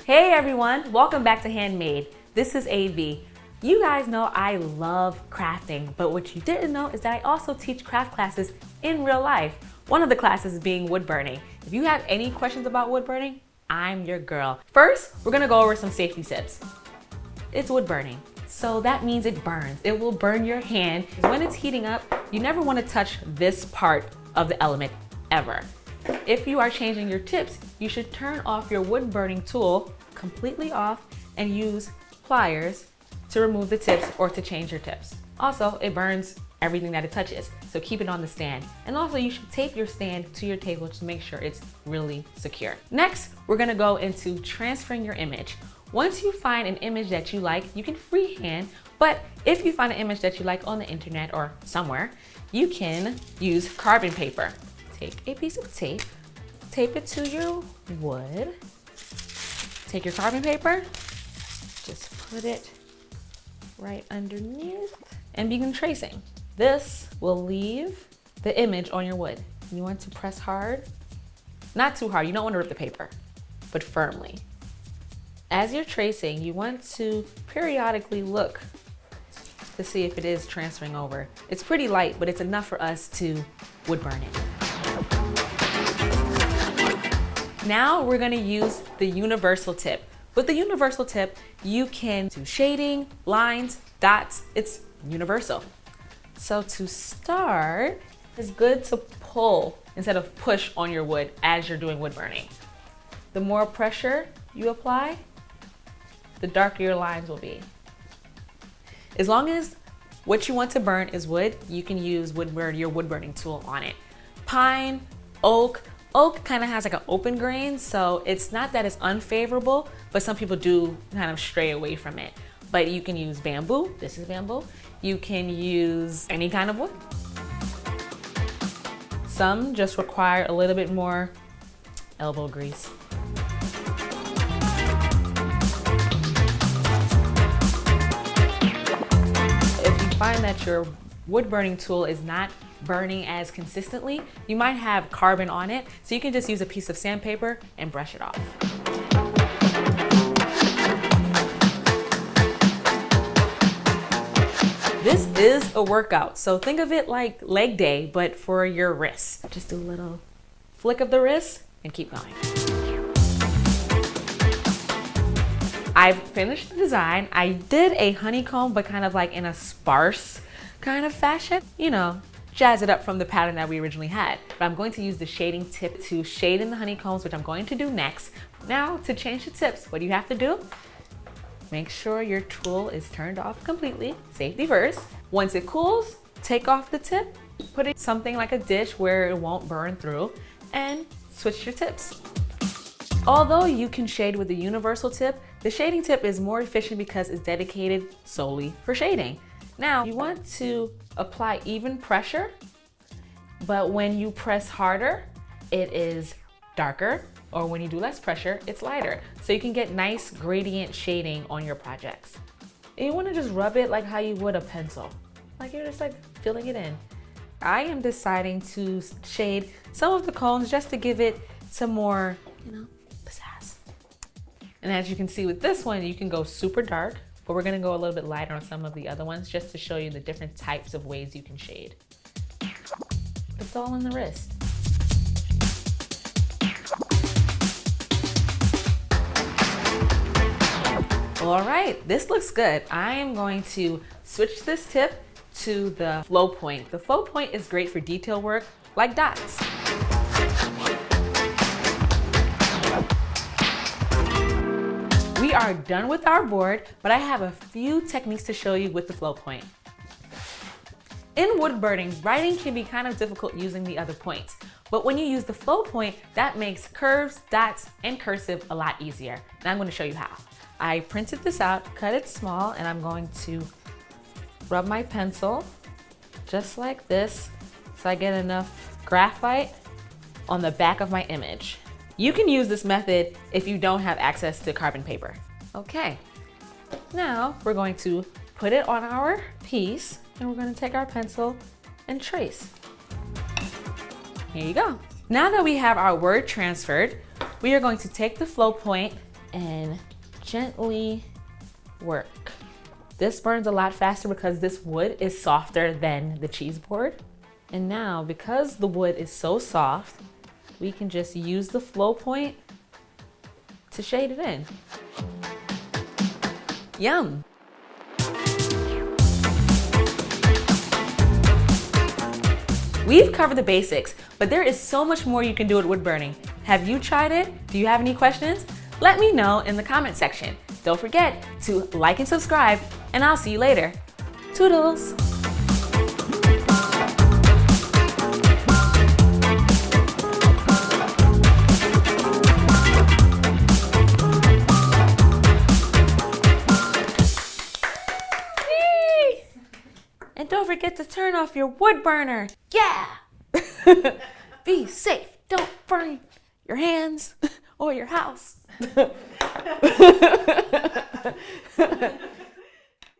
Hey everyone, welcome back to Handmade. This is AV. You guys know I love crafting, but what you didn't know is that I also teach craft classes in real life. One of the classes being wood burning. If you have any questions about wood burning, I'm your girl. First, we're gonna go over some safety tips. It's wood burning, so that means it burns. It will burn your hand. When it's heating up, you never wanna touch this part of the element ever. If you are changing your tips, you should turn off your wood burning tool completely off and use pliers to remove the tips or to change your tips. Also, it burns everything that it touches, so keep it on the stand. And also you should tape your stand to your table to make sure it's really secure. Next, we're gonna go into transferring your image. Once you find an image that you like, you can freehand, but if you find an image that you like on the internet or somewhere, you can use carbon paper. Take a piece of tape, tape it to your wood, take your carbon paper, just put it right underneath and begin tracing. This will leave the image on your wood. You want to press hard, not too hard, you don't want to rip the paper, but firmly. As you're tracing, you want to periodically look to see if it is transferring over. It's pretty light, but it's enough for us to wood burn it. Now we're gonna use the universal tip. With the universal tip, you can do shading, lines, dots, it's universal. So to start, it's good to pull instead of push on your wood as you're doing wood burning. The more pressure you apply, the darker your lines will be. As long as what you want to burn is wood, you can use your wood burning tool on it. Pine, oak kind of has like an open grain, so it's not that it's unfavorable, but some people do kind of stray away from it. But you can use bamboo, this is bamboo. You can use any kind of wood. Some just require a little bit more elbow grease. If you find that your wood burning tool is not burning as consistently, you might have carbon on it, so you can just use a piece of sandpaper and brush it off. This is a workout, so think of it like leg day, but for your wrists. Just do a little flick of the wrist and keep going. I've finished the design. I did a honeycomb, but kind of like in a sparse kind of fashion. You know, jazz it up from the pattern that we originally had. But I'm going to use the shading tip to shade in the honeycombs, which I'm going to do next. Now, to change the tips, what do you have to do? Make sure your tool is turned off completely, safety first. Once it cools, take off the tip, put it in something like a dish where it won't burn through, and switch your tips. Although you can shade with the universal tip, the shading tip is more efficient because it's dedicated solely for shading. Now, you want to apply even pressure, but when you press harder, it is darker, or when you do less pressure, it's lighter. So you can get nice gradient shading on your projects. And you wanna just rub it like how you would a pencil. Like you're just like filling it in. I am deciding to shade some of the cones just to give it some more, pizzazz. And as you can see with this one, you can go super dark, but we're gonna go a little bit lighter on some of the other ones just to show you the different types of ways you can shade. It's all in the wrist. All right, this looks good. I am going to switch this tip to the flow point. The flow point is great for detail work like dots. We are done with our board, but I have a few techniques to show you with the flow point. In wood burning, writing can be kind of difficult using the other points, but when you use the flow point, that makes curves, dots, and cursive a lot easier. Now I'm going to show you how. I printed this out, cut it small, and I'm going to rub my pencil just like this so I get enough graphite on the back of my image. You can use this method if you don't have access to carbon paper. Okay, now we're going to put it on our piece and we're going to take our pencil and trace. Here you go. Now that we have our word transferred, we are going to take the flow point and gently work. This burns a lot faster because this wood is softer than the cheese board. And now, because the wood is so soft, we can just use the flow point to shade it in. Yum! We've covered the basics, but there is so much more you can do with wood burning. Have you tried it? Do you have any questions? Let me know in the comment section. Don't forget to like and subscribe, and I'll see you later. Toodles! And don't forget to turn off your wood burner. Yeah! Be safe. Don't burn your hands or your house.